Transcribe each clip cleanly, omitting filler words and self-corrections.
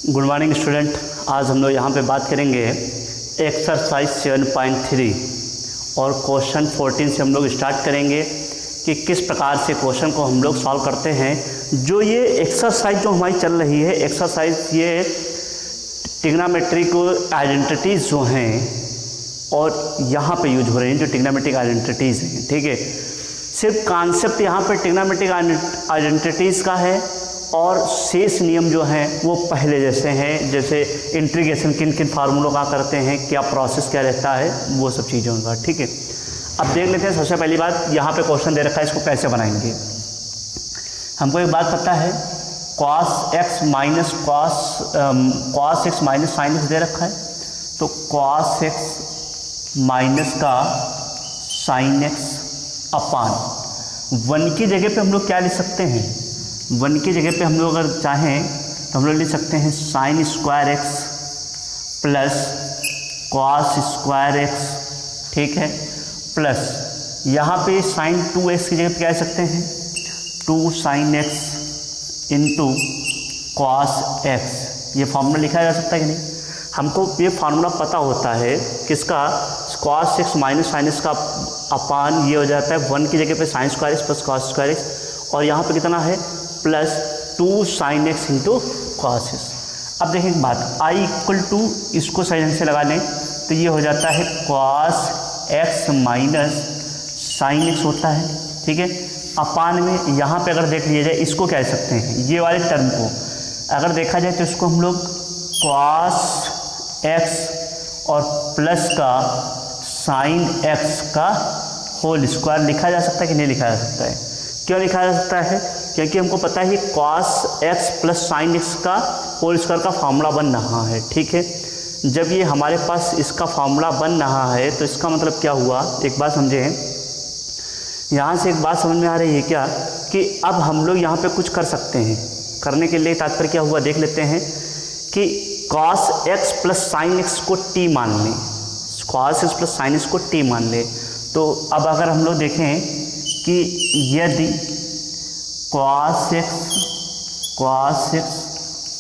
Good morning student. आज हम लोग यहाँ पे बात करेंगे एक्सरसाइज 7.3 और क्वेश्चन 14 से हम लोग स्टार्ट करेंगे कि किस प्रकार से क्वेश्चन को हम लोग सॉल्व करते हैं। जो ये एक्सरसाइज जो हमारी चल रही है एक्सरसाइज, ये ट्रिग्नोमेट्रिक आइडेंटिटीज़ जो हैं और यहाँ पे यूज हो रही हैं जो ट्रिग्नोमेट्रिक आइडेंटिटीज़ हैं, ठीक है। सिर्फ कॉन्सेप्ट यहाँ पर ट्रिग्नोमेट्रिक आइडेंटिटीज़ का है और शेष नियम जो हैं वो पहले जैसे हैं, जैसे इंटीग्रेशन किन किन फार्मूलों का करते हैं, क्या प्रोसेस क्या रहता है, वो सब चीज़ों का, ठीक है। अब देख लेते हैं। सबसे पहली बात, यहाँ पे क्वेश्चन दे रखा है, इसको कैसे बनाएंगे। हमको एक बात पता है, cos x minus cos x minus sine x दे रखा है, तो cos x माइनस का साइन x अपान 1 की जगह पे हम लोग क्या लिख सकते हैं, 1 की जगह पे हम लोग अगर चाहें तो हम लोग लिख सकते हैं sine square x plus cos square x, ठीक है, प्लस यहाँ पे साइन 2x की जगह पे क्या लिख सकते हैं 2 sine x into cos x. ये फार्मूला लिखा जा सकता है कि नहीं। हमको ये फार्मूला पता होता है किसका, cos x minus sine x का अपान ये हो जाता है 1 की जगह पे sine square x plus cos square x, और यहाँ पे कितना है plus 2 sine x into cos x. अब देखें एक बात, i इक्वल टू इसको सही ढंग से लगा लें तो ये हो जाता है cos x minus sine x होता है, ठीक है। अपान में यहाँ पे अगर देख लिया जाए इसको क्या कह सकते हैं, ये वाले टर्म को अगर देखा जाए तो इसको हम लोग कॉस एक्स और प्लस का साइन एक्स का होल स्क्वायर लिखा जा सकता है कि नहीं लिखा जा सकता है। क्यों लिखा जा सकता है, क्योंकि हमको पता है कि cos x plus sine x का होल स्क्वायर का फार्मूला बन रहा है, ठीक है। जब ये हमारे पास इसका फार्मूला बन रहा है तो इसका मतलब क्या हुआ, एक बात समझें, यहाँ से एक बात समझ में आ रही है क्या, कि अब हम लोग यहाँ पे कुछ कर सकते हैं। करने के लिए तात्पर्य क्या हुआ देख लेते हैं कि cos x plus sine x को t मान लें, cos x plus sine x को t मान लें। तो अब अगर हम लोग देखें कि यदि cos x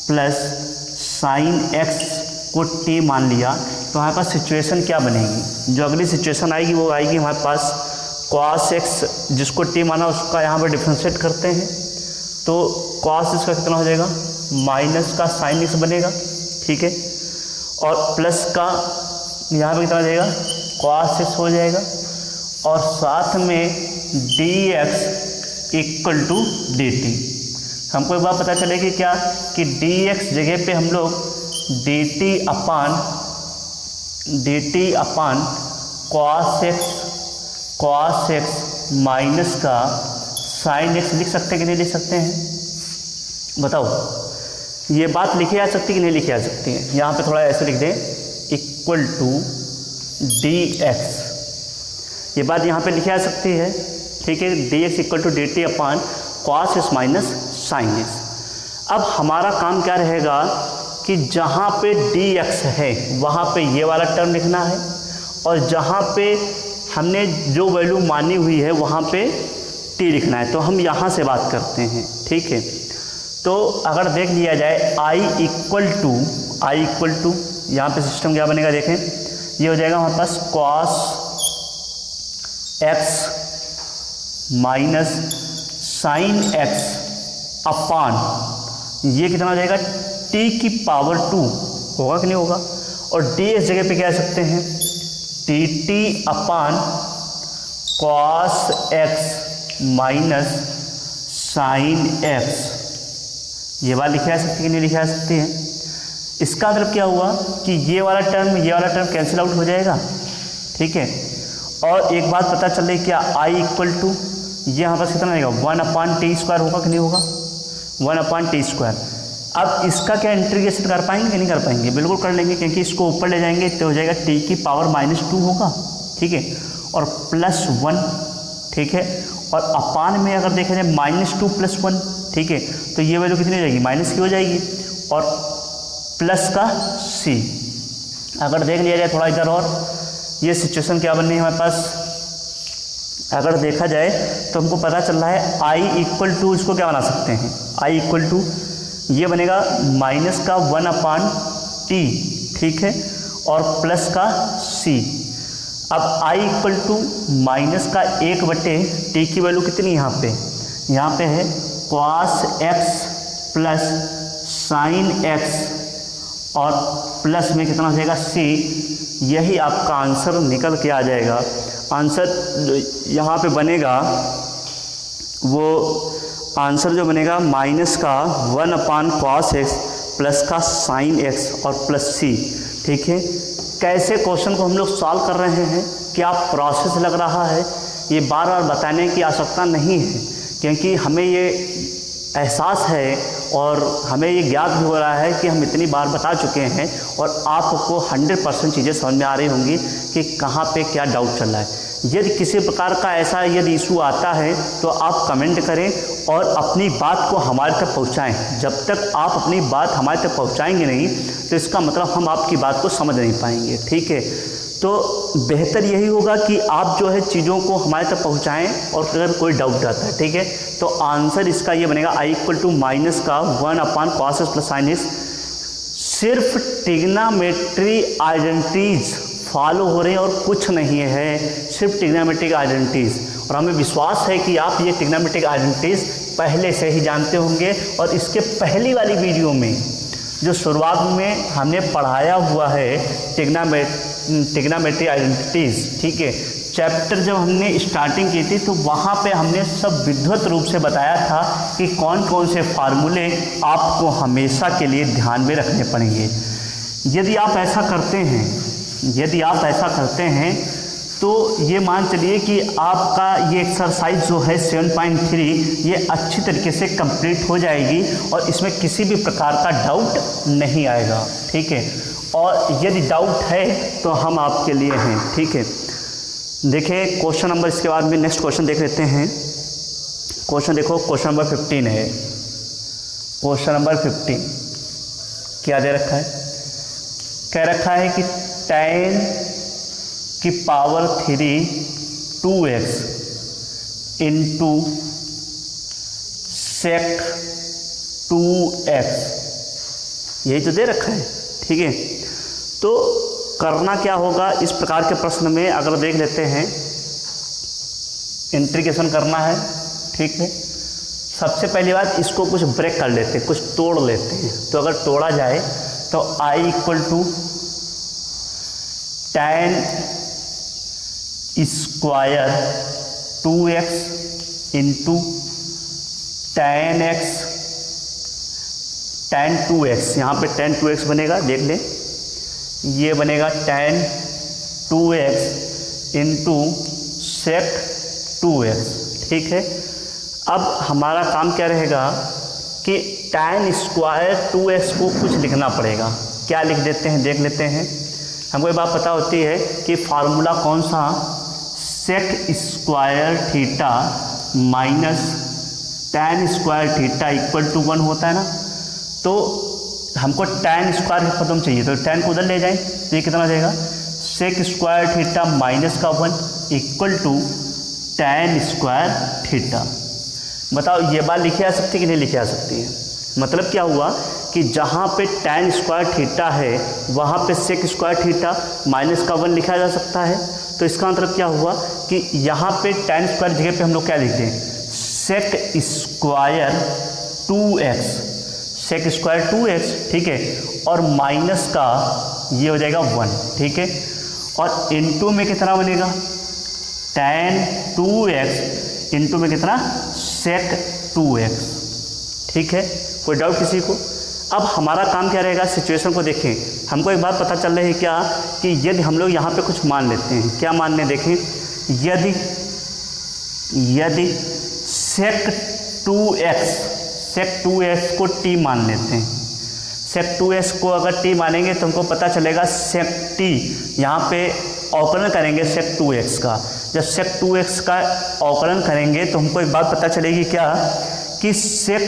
plus sign x को t मान लिया तो हमारे पास सिचुएशन क्या बनेगी, जो अगली सिचुएशन आएगी वो आएगी हमारे पास cos x जिसको t माना उसका यहाँ पर डिफ्रेंशिएट करते हैं तो cos x का कितना हो जाएगा माइनस का साइन x बनेगा, ठीक है, और प्लस का यहाँ पर कितना हो जाएगा cos x हो जाएगा, और साथ में dx इक्वल टू dt। हमको एक बात पता चलेगी क्या कि dx जगह पे हम लोग dt upon cos x minus का साइन x लिख सकते हैं कि नहीं लिख सकते हैं, बताओ। ये बात लिखी जा सकती है कि नहीं लिखी जा सकती है। यहाँ पे थोड़ा ऐसे लिख दें इक्वल टू dx, ये बात यहाँ पे लिखी जा सकती है, ठीक है। dx equal to dt upon cos x minus sine x। अब हमारा काम क्या रहेगा कि जहाँ पे dx है वहाँ पे ये वाला टर्म लिखना है, और जहाँ पे हमने जो वैल्यू मानी हुई है वहाँ पे t लिखना है। तो हम यहाँ से बात करते हैं, ठीक है। तो अगर देख लिया जाए i इक्वल टू यहाँ पे सिस्टम क्या बनेगा देखें, ये हो जाएगा हमारे पास cos x minus sine x upon ये कितना हो जाएगा t की पावर 2 होगा कि नहीं होगा, और ds जगह पे क्या कह सकते हैं dt upon cos x minus sine x। ये बात लिखी जा सकती है कि नहीं लिखी जा सकती है। इसका मतलब क्या हुआ कि ये वाला टर्म कैंसिल आउट हो जाएगा, ठीक है। और एक बात पता चल रही क्या, i इक्वल टू ये यहाँ पर कितना रहेगा 1 अपान टी स्क्वायर होगा कि नहीं होगा, 1 अपान टी स्क्वायर। अब इसका क्या इंटीग्रेशन कर पाएंगे कि नहीं कर पाएंगे, बिल्कुल कर लेंगे, क्योंकि इसको ऊपर ले जाएंगे तो हो जाएगा t की पावर -2 होगा, ठीक है, और +1, ठीक है, और अपान में अगर देखा जाए -2 + 1, ठीक है, तो ये वैल्यू कितनी हो जाएगी माइनस की हो जाएगी, और प्लस का c। अगर देख लिया जाए थोड़ा इधर, और ये सिचुएशन क्या बननी है हमारे पास, अगर देखा जाए तो हमको पता चल रहा है i इक्वल टू, इसको क्या बना सकते हैं i इक्वल टू ये बनेगा माइनस का 1/t, ठीक है, और प्लस का c। अब i इक्वल टू माइनस का 1/t की वैल्यू कितनी यहाँ पे है cos x plus sin x और प्लस में कितना हो जाएगा c। यही आपका आंसर निकल के आ जाएगा। आंसर यहाँ पे बनेगा, वो आंसर जो बनेगा माइनस का 1/cos x प्लस का sin x और प्लस c, ठीक है। कैसे क्वेश्चन को हम लोग सॉल्व कर रहे हैं, क्या प्रोसेस लग रहा है, ये बार बार बताने की आवश्यकता नहीं है, क्योंकि हमें ये एहसास है और हमें ये ज्ञात भी हो रहा है कि हम इतनी बार बता चुके हैं और आपको 100% चीज़ें समझ में आ रही होंगी कि कहाँ पे क्या डाउट चल रहा है। यदि किसी प्रकार का ऐसा यदि इशू आता है तो आप कमेंट करें और अपनी बात को हमारे तक पहुंचाएं। जब तक आप अपनी बात हमारे तक पहुंचाएंगे नहीं तो इसका मतलब हम आपकी बात को समझ नहीं पाएंगे, ठीक है। तो बेहतर यही होगा कि आप जो है चीज़ों को हमारे तक पहुंचाएं और अगर कोई डाउट आता है, ठीक है, तो आंसर इसका ये बनेगा i इक्वल टू माइनस का 1/cos x plus sin x। सिर्फ ट्रिग्नोमेट्री आइडेंटिटीज फॉलो हो रहे हैं और कुछ नहीं है, सिर्फ ट्रिग्नोमेट्रिक आइडेंटिटीज। और हमें विश्वास है कि आप ये ट्रिग्नोमेट्रिक आइडेंटिटीज पहले से ही जानते होंगे और इसके पहली वाली वीडियो में जो शुरुआत में हमने पढ़ाया हुआ है ट्रिग्नोमेट्री आइडेंटिटीज, ठीक है, चैप्टर जब हमने स्टार्टिंग की थी तो वहाँ पे हमने सब विधिवत रूप से बताया था कि कौन कौन से फार्मूले आपको हमेशा के लिए ध्यान में रखने पड़ेंगे। यदि आप ऐसा करते हैं तो ये मान चलिए कि आपका ये एक्सरसाइज जो है 7.3 ये अच्छी तरीके से कंप्लीट हो जाएगी और इसमें किसी भी प्रकार का डाउट नहीं आएगा, ठीक है। और यदि डाउट है तो हम आपके लिए हैं, ठीक है। देखिए क्वेश्चन नंबर, इसके बाद में नेक्स्ट क्वेश्चन देख लेते हैं। क्वेश्चन देखो, क्वेश्चन नंबर 15 है। क्वेश्चन नंबर 15 क्या दे रखा है, कह रखा है कि tan की power 3 2x into sec 2x, यही तो दे रखा है, ठीक है। तो करना क्या होगा इस प्रकार के प्रश्न में, अगर देख लेते हैं, इंटीग्रेशन करना है, ठीक है। सबसे पहली बात इसको कुछ ब्रेक कर लेते हैं, कुछ तोड़ लेते हैं। तो अगर तोड़ा जाए तो i equal to tan square 2x into tan x tan 2x, यहाँ पे tan 2x बनेगा, देख लें, ये बनेगा tan 2x into sec 2x, ठीक है। अब हमारा काम क्या रहेगा कि tan स्क्वायर 2x को कुछ लिखना पड़ेगा। क्या लिख देते हैं, देख लेते हैं। हमको ये बात पता होती है कि फार्मूला कौन सा, sec square theta minus tan square theta equal to 1 होता है ना। तो हमको tan स्क्वायर का पदम चाहिए, तो tan को उधर ले जाएं तो ये कितना देगा, sec स्क्वायर थीटा माइनस का 1 equal to tan square theta. बताओ ये बात लिखी जा सकती है कि नहीं लिखी जा सकती है। मतलब क्या हुआ कि जहाँ पे tan स्क्वायर थीटा है वहाँ पे sec स्क्वायर थीटा माइनस का 1 लिखा जा सकता है। तो इसका मतलब क्या हुआ कि यहाँ पे tan स्क्वायर जगह पे हम लोग क्या लिख दें, sec square 2x, sec square 2x, ठीक है, और माइनस का ये हो जाएगा 1, ठीक है, और इनटू में कितना बनेगा, tan 2x इंटू में कितना, sec 2x, ठीक है। कोई डाउट किसी को। अब हमारा काम क्या रहेगा, सिचुएशन को देखें। हमको एक बात पता चल रही है क्या, कि यदि हम लोग यहाँ पे कुछ मान लेते हैं, क्या मान लें, देखें, यदि sec 2x को t मान लेते हैं, sec 2x को अगर t मानेंगे तो हमको पता चलेगा sec t, यहाँ पे अवकलन करेंगे sec 2x का। जब sec 2x का अवकलन करेंगे तो हमको एक बात पता चलेगी क्या, कि sec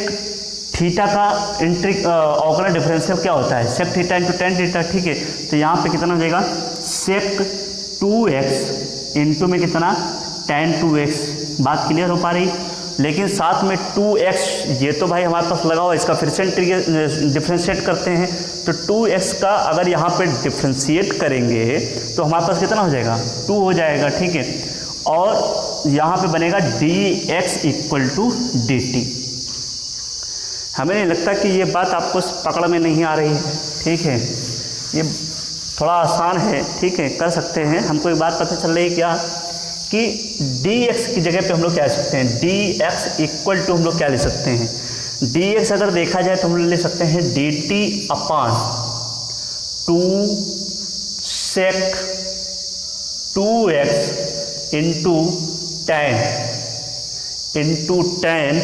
थीटा का अवकलन डिफरेंशियल क्या होता है, sec theta into tan theta, ठीक है। तो यहाँ पे कितना हो जाएगा, sec 2x इंटू में कितना, tan 2x। बात क्लियर हो पा रही। लेकिन साथ में 2x ये तो भाई हमारे पास लगा हुआ, इसका फिर से डिफ्रेंशिएट करते हैं, तो 2x का अगर यहाँ पे डिफ्रेंशिएट करेंगे तो हमारे पास कितना हो जाएगा, 2 हो जाएगा, ठीक है। और यहाँ पे बनेगा dx इक्वल टू dt। हमें नहीं लगता कि ये बात आपको पकड़ में नहीं आ रही है, ठीक है, ये थोड़ा आसान है, ठीक है, कर सकते हैं। हमको एक बात पता चल रही है क्या, कि dx की जगह पे हम लोग क्या ले सकते हैं, dx इक्वल टू हम लोग क्या ले सकते हैं, dx अगर देखा जाए तो हम लोग ले सकते हैं dt अपान 2 sec 2x इंटू tan,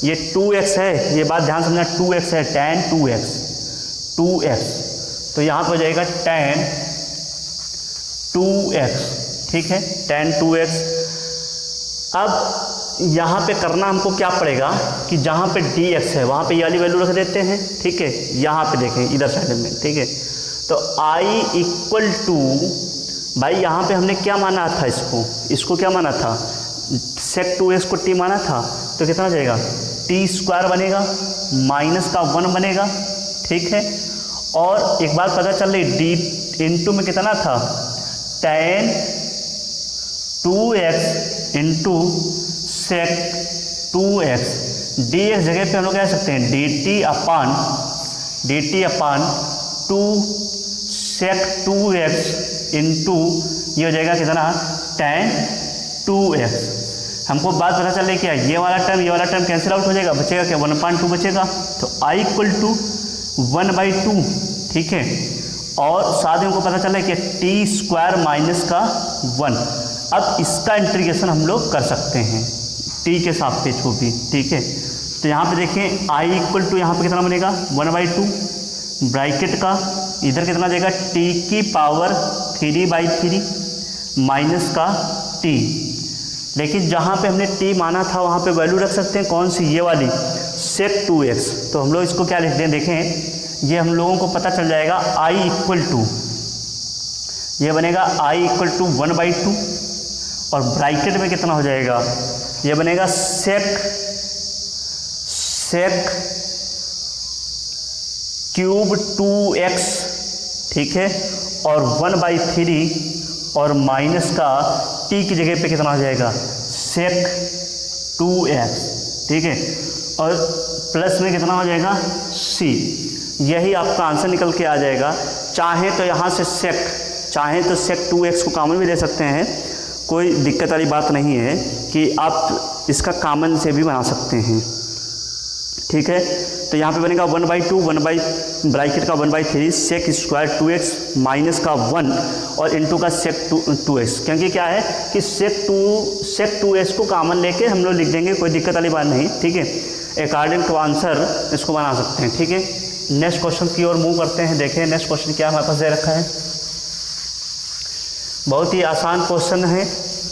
ये 2x है, ये बात ध्यान समझना, 2x है, tan 2x, तो यहाँ पर हो जाएगा tan 2x, ठीक है, tan 2x। अब यहाँ पे करना हमको क्या पड़ेगा कि जहाँ पे dx है वहाँ पे ये वाली वैल्यू रख देते हैं, ठीक है। यहाँ पे देखें इधर साइड में, ठीक है, तो I इक्वल टू, भाई यहाँ पे हमने क्या माना था, इसको क्या माना था, sec 2x को t माना था, तो कितना हो जाएगा, t² बनेगा माइनस का 1 बनेगा, ठीक है। और एक बात पता चल रही, d इंटू में कितना था, tan 2x into sec 2x, dx जगह पे हम लोग कह सकते हैं dt अपान 2 sec 2x इंटू ये हो जाएगा कितना, tan 2x। हमको बात पता चल रही क्या, ये वाला टर्म कैंसिल आउट हो जाएगा, बचेगा क्या, 1/2 बचेगा, तो I इक्वल टू 1/2, ठीक है। और साथ में हमको पता चला कि t² माइनस का 1। अब इसका इंटीग्रेशन हम लोग कर सकते हैं t के सापेक्ष वो भी, ठीक है। तो यहाँ पे देखें I इक्वल टू यहाँ पे कितना बनेगा, 1/2 ब्रैकेट का, इधर कितना देगा, t की पावर 3/3 माइनस का t, लेकिन जहाँ पे हमने t माना था वहाँ पे वैल्यू रख सकते हैं, कौन सी, ये वाली sec 2x। तो हम लोग इसको क्या लिखते हैं, देखें ये हम लोगों को पता चल जाएगा, I इक्वल टू, ये बनेगा I इक्वल टू 1/2 और ब्रैकेट में कितना हो जाएगा, ये बनेगा sec क्यूब 2x, ठीक है, और 1/3 और माइनस का t की जगह पे कितना हो जाएगा, sec 2x, ठीक है, और प्लस में कितना हो जाएगा c। यही आपका आंसर निकल के आ जाएगा। चाहे तो यहाँ से sec 2x को कॉमन भी ले सकते हैं, कोई दिक्कत वाली बात नहीं है कि आप इसका कॉमन से भी बना सकते हैं, ठीक है। तो यहाँ पे बनेगा 1/2 ब्रैकेट का 1/3 sec² 2x माइनस का 1 और इंटू का sec 2x, क्योंकि क्या है कि sec 2x को कॉमन लेके हम लोग लिख देंगे, कोई दिक्कत वाली बात नहीं, ठीक है। अकॉर्डिंग टू आंसर इसको बना सकते हैं, ठीक है। नेक्स्ट क्वेश्चन की ओर मूव करते हैं। देखें नेक्स्ट क्वेश्चन क्या हमारे पास दे रखा है, बहुत ही आसान क्वेश्चन है,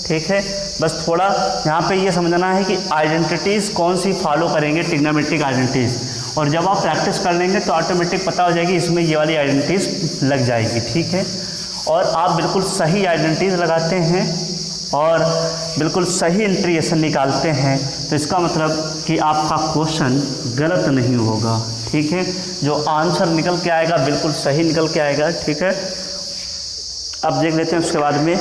ठीक है। बस थोड़ा यहाँ पे ये समझना है कि आइडेंटिटीज़ कौन सी फॉलो करेंगे, ट्रिग्नोमेट्रिक आइडेंटिटीज़, और जब आप प्रैक्टिस कर लेंगे तो ऑटोमेटिक पता हो जाएगी, इसमें ये वाली आइडेंटिटीज़ लग जाएगी, ठीक है। और आप बिल्कुल सही आइडेंटिटीज़ लगाते हैं और बिल्कुल सही इंटीग्रेशन निकालते हैं, तो इसका मतलब कि आपका क्वेश्चन गलत नहीं होगा, ठीक है। जो आंसर निकल के आएगा बिल्कुल सही निकल के आएगा, ठीक है। अब देख लेते हैं उसके बाद में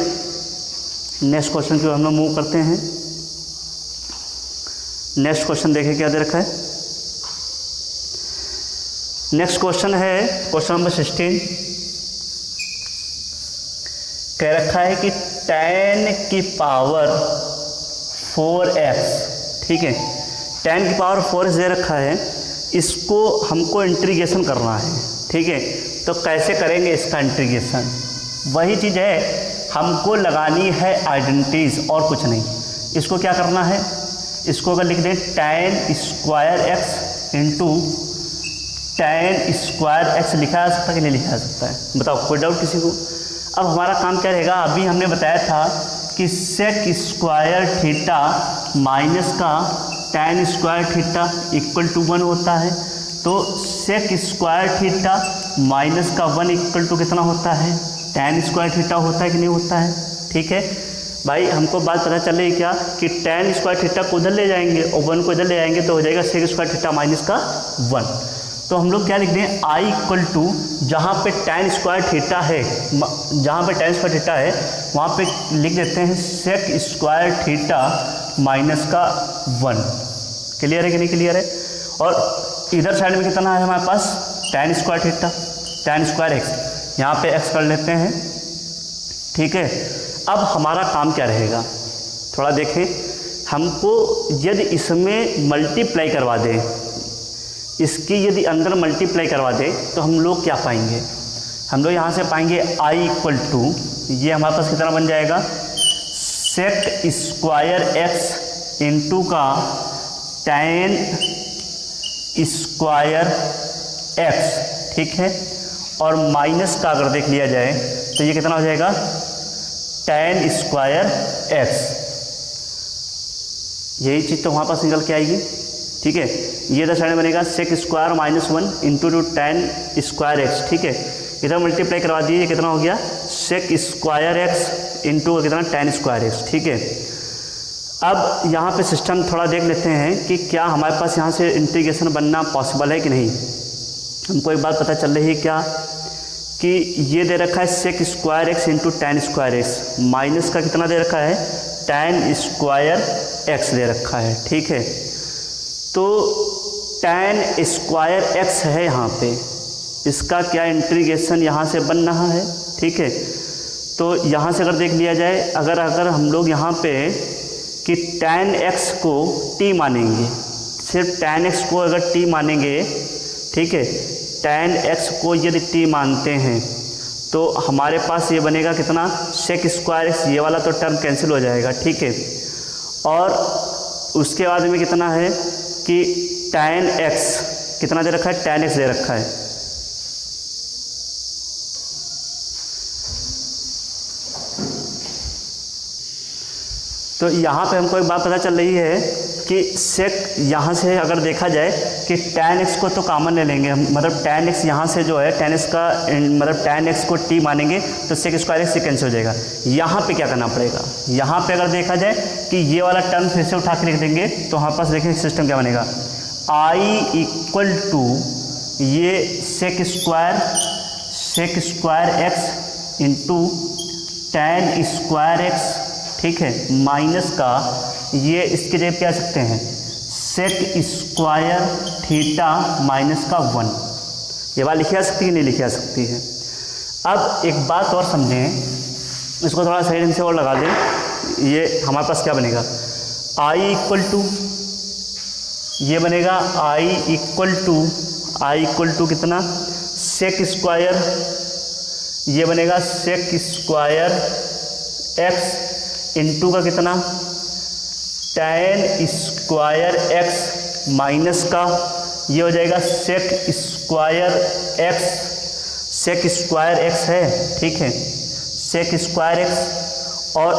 नेक्स्ट क्वेश्चन की ओर हम लोग मूव करते हैं। नेक्स्ट क्वेश्चन देखें क्या दे रखा है। नेक्स्ट क्वेश्चन है क्वेश्चन नंबर 16। कह रखा है कि tan की पावर 4x, ठीक है, tan की पावर 4x दे रखा है, इसको हमको इंटीग्रेशन करना है, ठीक है। तो कैसे करेंगे इसका इंटीग्रेशन, वही चीज़ है, हमको लगानी है आइडेंटिटीज़ और कुछ नहीं। इसको क्या करना है, इसको अगर लिख दें tan² x into tan² x लिखा जा सकता है कि नहीं लिखा जा सकता है, बताओ, कोई डाउट किसी को। अब हमारा काम क्या रहेगा, अभी हमने बताया था कि sec² थीटा माइनस का tan² थीटा इक्वल टू 1 होता है, तो sec² थीटा माइनस का 1 इक्वल टू कितना होता है, tan² थीटा होता है कि नहीं होता है, ठीक है। भाई हमको बात पता चल रही क्या कि tan स्क्वायर थीटा को उधर ले जाएंगे और 1 को इधर ले जाएंगे तो हो जाएगा sec स्क्वायर थीटा माइनस का 1। तो हम लोग क्या लिख दें, I इक्वल टू जहाँ पे tan स्क्वायर थीटा है, जहाँ पे tan स्क्वायर थीटा है वहाँ पे लिख देते हैं sec स्क्वायर थीटा माइनस का 1। क्लियर है कि नहीं क्लियर है। और इधर साइड में कितना है हमारे पास, tan square theta, tan square x, यहाँ पे x कर लेते हैं। ठीक है, अब हमारा काम क्या रहेगा, थोड़ा देखें। हमको यदि इसमें मल्टीप्लाई करवा दें, इसकी यदि अंदर मल्टीप्लाई करवा दें तो हम लोग क्या पाएंगे, हम लोग यहाँ से पाएंगे I इक्वल टू, ये हमारे पास कितना बन जाएगा, सेक स्क्वायर x इंटू का tan स्क्वायर x। ठीक है, और माइनस का अगर देख लिया जाए तो ये कितना हो जाएगा, tan स्क्वायर x। यही चीज़ तो हमारे पास निकल के आएगी। ठीक है, ये इधर साइड में बनेगा sec square minus 1 into tan square x। ठीक है, इधर मल्टीप्लाई करवा दिए, ये कितना हो गया, सेक स्क्वायर x इंटू कितना tan स्क्वायर x। ठीक है, अब यहाँ पे सिस्टम थोड़ा देख लेते हैं कि क्या हमारे पास यहाँ से इंटीग्रेशन बनना पॉसिबल है कि नहीं। हमको एक बात पता चल रही है क्या, कि ये दे रखा है sec square x into tan square x, minus का कितना दे रखा है, tan स्क्वायर x दे रखा है। ठीक है, तो tan स्क्वायर x है यहाँ पे, इसका क्या इंटीग्रेशन यहाँ से बन रहा है। ठीक है, तो यहाँ से अगर देख लिया जाए, अगर हम लोग यहाँ पे कि tan x को t मानेंगे, सिर्फ tan x को अगर t मानेंगे, ठीक है, tan x को यदि t मानते हैं तो हमारे पास ये बनेगा कितना, सेक स्क्वायर x, ये वाला तो टर्म कैंसिल हो जाएगा। ठीक है, और उसके बाद में कितना है कि tan x कितना दे रखा है, tan x दे रखा है। तो यहाँ पे हमको एक बात पता चल रही है कि सेक यहाँ से अगर देखा जाए कि tan x को तो कॉमन ले लेंगे हम, मतलब tan x यहाँ से जो है tan x का मतलब tan x को t मानेंगे तो सेक स्क्वायर x से कैंसिल हो जाएगा। यहाँ पे क्या करना पड़ेगा, यहाँ पे अगर देखा जाए कि ये वाला टर्म फिर से उठा के लिख देंगे तो हमारे पास देखें सिस्टम क्या बनेगा, I इक्वल टू ये sec square x into tan square x। ठीक है, माइनस का ये इसके जगह क्या सकते हैं, सेक स्क्वायर थीटा माइनस का 1। ये बात लिखी जा सकती है, नहीं लिखी जा सकती है। अब एक बात और समझें, इसको थोड़ा सही ढंग से और लगा दें। ये हमारे पास क्या बनेगा, I इक्वल टू, ये बनेगा I इक्वल टू कितना, सेक स्क्वायर, ये बनेगा सेक स्क्वायर x इंटू का कितना, tan स्क्वायर x माइनस का, ये हो जाएगा सेक स्क्वायर x है। ठीक है, सेक स्क्वायर x और